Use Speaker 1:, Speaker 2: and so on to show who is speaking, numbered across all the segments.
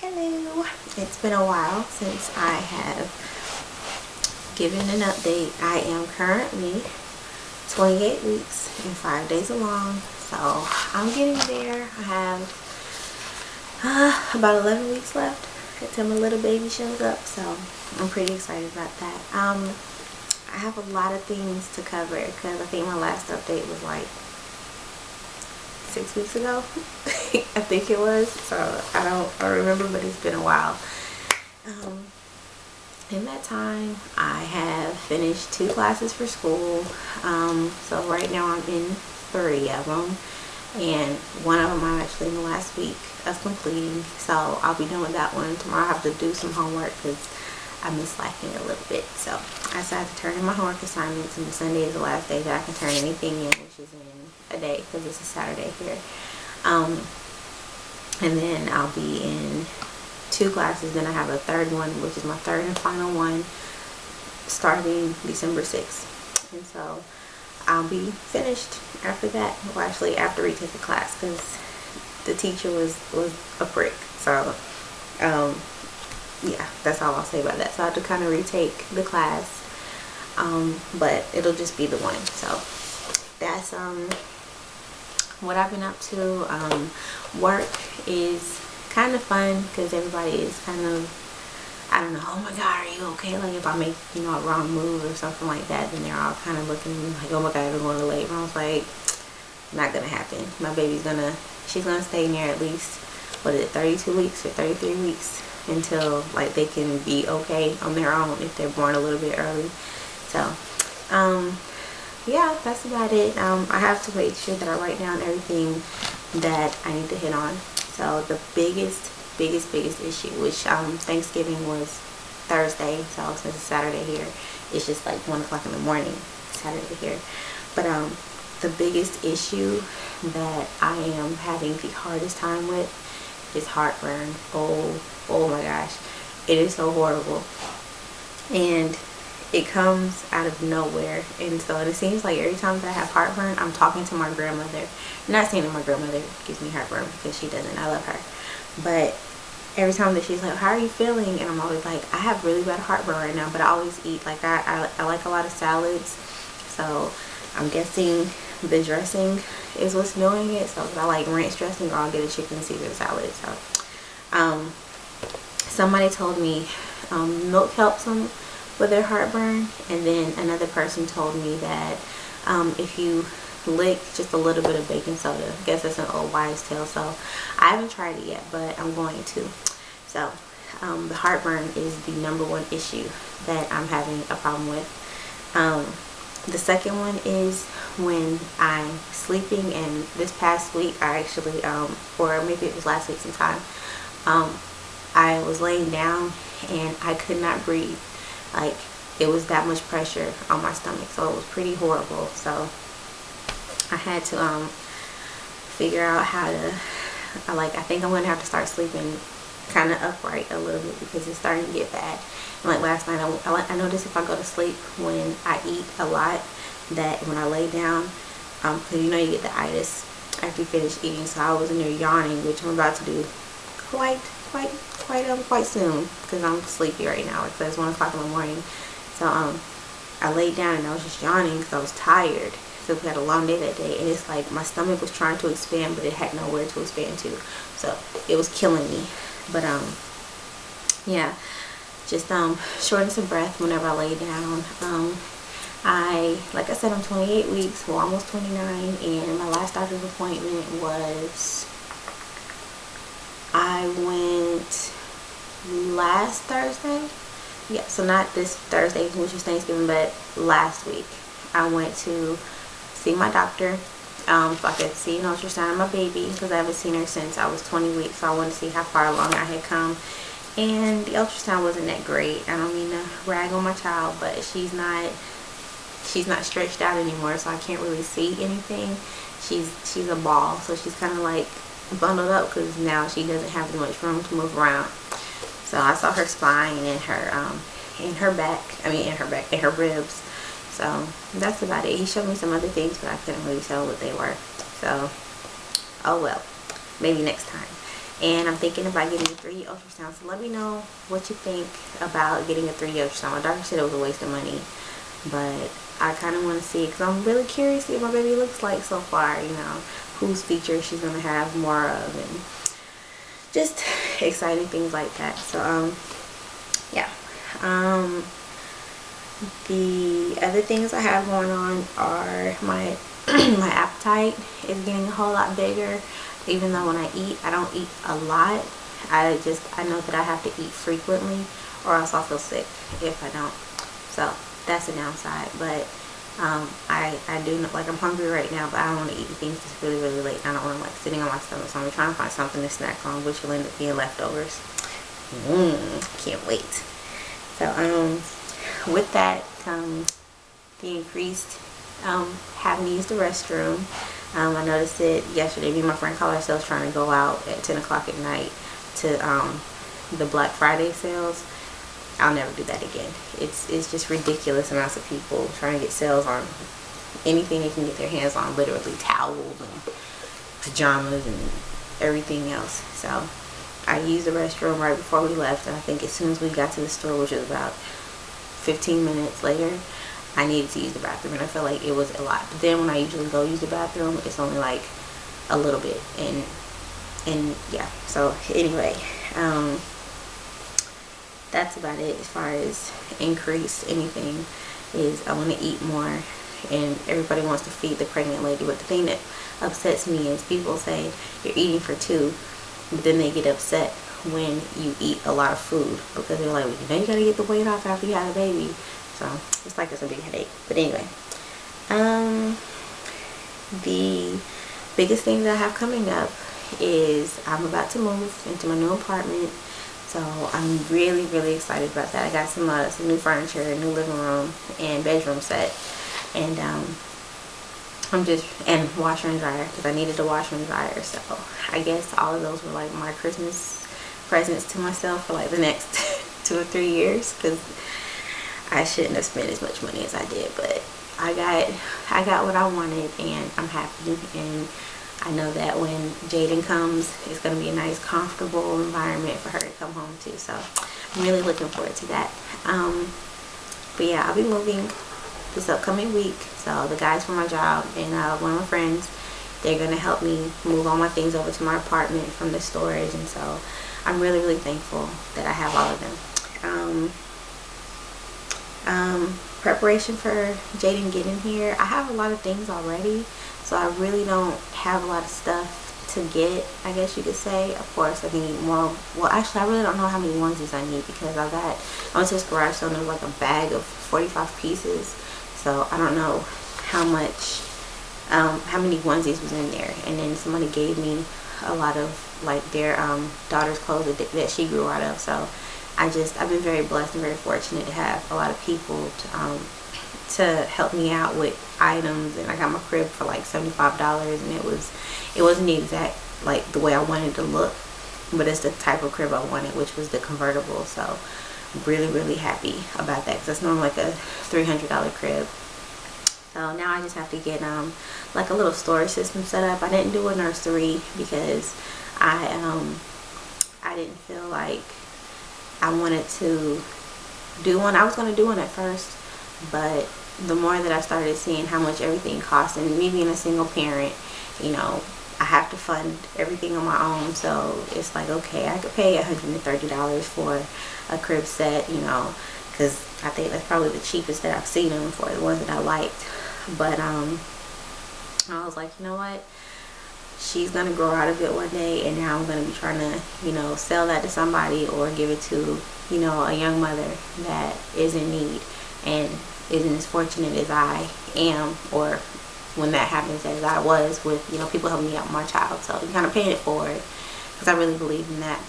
Speaker 1: Hello. It's been a while since I have given an update. I am currently 28 weeks and 5 days along, so I'm getting there. I have about 11 weeks left until my little baby shows up, so I'm pretty excited about that. I have a lot of things to cover because I think my last update was like 6 weeks ago. I think it was, so I don't remember, but it's been a while. In that time I have finished 2 classes for school, so right now I'm in 3 of them, and one of them I'm actually in the last week of completing, so I'll be done with that one. Tomorrow I have to do some homework because I've been slacking a little bit, so I decided to turn in my homework assignments, and Sunday is the last day that I can turn anything in, which is in a day because it's a Saturday here. And then I'll be in 2 classes. Then I have a third one, which is my third and final one, starting December 6th. And so I'll be finished after that. Well, actually after we take the class, because the teacher was a prick. So yeah, that's all I'll say about that. So I have to kind of retake the class, but it'll just be the one. So that's what I've been up to. Work is kind of fun because everybody is kind of, I don't know, oh my god, are you okay? Like if I make, you know, a wrong move or something like that, then they're all kind of looking at me like, oh my god, I'm going to labor. I was like, not gonna happen. My baby's she's gonna stay in there at least, what is it, 32 weeks or 33 weeks until like they can be okay on their own if they're born a little bit early. So yeah, that's about it. I have to make sure that I write down everything that I need to hit on. So the biggest issue, which Thanksgiving was Thursday, so since it's Saturday here, it's just like 1 o'clock in the morning Saturday here. But the biggest issue that I am having the hardest time with is heartburn. Oh my gosh, it is so horrible, and it comes out of nowhere. And so it seems like every time that I have heartburn, I'm talking to my grandmother. I'm not saying that my grandmother gives me heartburn, because she doesn't. I love her. But every time that she's like, how are you feeling? And I'm always like, I have really bad heartburn right now, but I always eat. Like I like a lot of salads, so I'm guessing the dressing is what's doing it. So I like ranch dressing, or I'll get a chicken Caesar salad. So somebody told me milk helps them with their heartburn, and then another person told me that if you lick just a little bit of baking soda, I guess that's an old wives' tale, so I haven't tried it yet, but I'm going to. So the heartburn is the #1 issue that I'm having a problem with. The second one is when I'm sleeping, and this past week I actually or maybe it was last week sometime, I was laying down and I could not breathe. Like, it was that much pressure on my stomach, so it was pretty horrible. So I had to figure out how to, I think I'm gonna have to start sleeping kind of upright a little bit, because it's starting to get bad. And like last night, I noticed if I go to sleep when I eat a lot, that when I lay down, because you know you get the itis after you finish eating. So I was in there yawning, which I'm about to do quite soon, because I'm sleepy right now. It's 1 o'clock in the morning. So I laid down and I was just yawning because I was tired. So we had a long day that day, and it's like my stomach was trying to expand, but it had nowhere to expand to, so it was killing me. But yeah, just shortness of breath whenever I lay down. Like I said, I'm 28 weeks, well almost 29, and my last doctor's appointment was, I went last Thursday. Yeah, so not this Thursday, which is Thanksgiving, but last week I went to see my doctor, so I could see an ultrasound of my baby, because I haven't seen her since I was 20 weeks, so I wanted to see how far along I had come. And the ultrasound wasn't that great. I don't mean to rag on my child, but she's not stretched out anymore, so I can't really see anything. She's a ball, so she's kind of like bundled up, because now she doesn't have as much room to move around. So I saw her spine and her back, and her ribs. So that's about it. He showed me some other things, but I couldn't really tell what they were. So, oh well, maybe next time. and I'm thinking about getting a 3D ultrasound. So let me know what you think about getting a 3D ultrasound. My doctor said it was a waste of money, but I kind of want to see it because I'm really curious to see what my baby looks like so far, you know, whose features she's going to have more of, and just exciting things like that. So yeah, the other things I have going on are my my appetite is getting a whole lot bigger. Even though when I eat, I don't eat a lot. I know that I have to eat frequently, or else I'll feel sick if I don't. So that's a downside. But I do know, like, I'm hungry right now, but I don't want to eat things just really, really late. I don't want to, like, sitting on my stomach. So I'm trying to find something to snack on, which will end up being leftovers. Can't wait. So with that comes the increased having to use the restroom. I noticed it yesterday. Me and my friend called ourselves trying to go out at 10 o'clock at night to the Black Friday sales. I'll never do that again. It's just ridiculous amounts of people trying to get sales on anything they can get their hands on, literally towels and pajamas and everything else. So I used the restroom right before we left, and I think as soon as we got to the store, which was about 15 minutes later, I needed to use the bathroom, and I felt like it was a lot. But then when I usually go use the bathroom, it's only like a little bit, and yeah. So anyway, that's about it as far as increase anything. Is I want to eat more, and everybody wants to feed the pregnant lady. But the thing that upsets me is people say you're eating for two, but then they get upset when you eat a lot of food because they're like, well, you know, you gotta get the weight off after you have a baby. So it's like it's a big headache. But anyway, the biggest thing that I have coming up is I'm about to move into my new apartment. So I'm really, really excited about that. I got some new furniture, a new living room and bedroom set, and and washer and dryer, because I needed a washer and dryer. So I guess all of those were like my Christmas presents to myself for like the next 2 or 3 years, because I shouldn't have spent as much money as I did, but I got what I wanted, and I'm happy. And I know that when Jaden comes, it's going to be a nice, comfortable environment for her to come home to. So I'm really looking forward to that. But yeah, I'll be moving this upcoming week. So the guys from my job and one of my friends, they're going to help me move all my things over to my apartment from the storage. And so I'm really, really thankful that I have all of them. Preparation for Jaden getting here. I have a lot of things already, so I really don't have a lot of stuff to get, I guess you could say. Of course, I need more. Well, actually, I really don't know how many onesies I need, because I went to this garage sale and there was like a bag of 45 pieces. So I don't know how many onesies was in there. And then somebody gave me a lot of like their daughter's clothes that she grew out of. So I've been very blessed and very fortunate to have a lot of people to help me out with items. And I got my crib for like $75, and it wasn't the exact like the way I wanted to look, but it's the type of crib I wanted, which was the convertible. So I'm really, really happy about that, because it's normally like a $300 crib. So now I just have to get like a little storage system set up. I didn't do a nursery because I didn't feel like I wanted to do one. I was going to do one at first, but the more that I started seeing how much everything costs, and me being a single parent, you know, I have to fund everything on my own. So it's like, okay, I could pay $130 for a crib set, you know, because I think that's probably the cheapest that I've seen them for, the ones that I liked. But I was like, you know what, she's gonna grow out of it one day, and now I'm gonna be trying to, you know, sell that to somebody or give it to, you know, a young mother that is in need and isn't as fortunate as I am, or when that happens, as I was with, you know, people helping me out with my child. So I'm kind of paying it forward, because I really believe in that.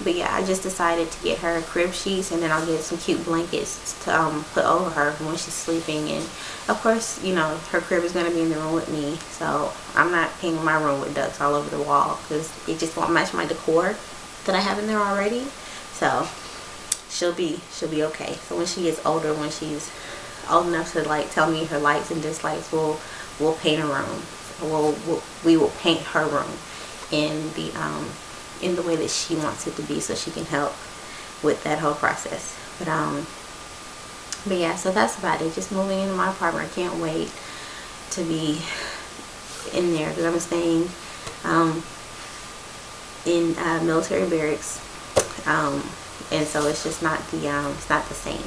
Speaker 1: But yeah, I just decided to get her crib sheets, and then I'll get some cute blankets to put over her when she's sleeping. And of course, you know, her crib is going to be in the room with me, so I'm not painting my room with ducks all over the wall, because it just won't match my decor that I have in there already. So she'll be okay. So when she gets older, when she's old enough to like tell me her likes and dislikes, we'll paint a room. We will paint her room, in the way that she wants it to be, so she can help with that whole process. But yeah, so that's about it. Just moving into my apartment. I can't wait to be in there because I'm staying in military barracks, and so it's just not it's not the same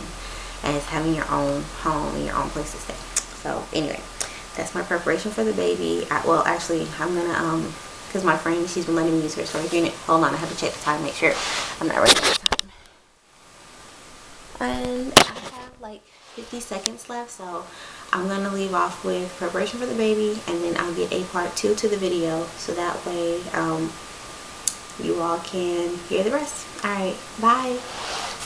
Speaker 1: as having your own home and your own place to stay. So anyway, that's my preparation for the baby. Well, actually, I'm gonna because my friend, she's been letting me use her storage unit. Hold on, I have to check the time, make sure I'm not running out of time. And I have like 50 seconds left, so I'm gonna leave off with preparation for the baby, and then I'll get a part 2 to the video, so that way you all can hear the rest. All right, bye.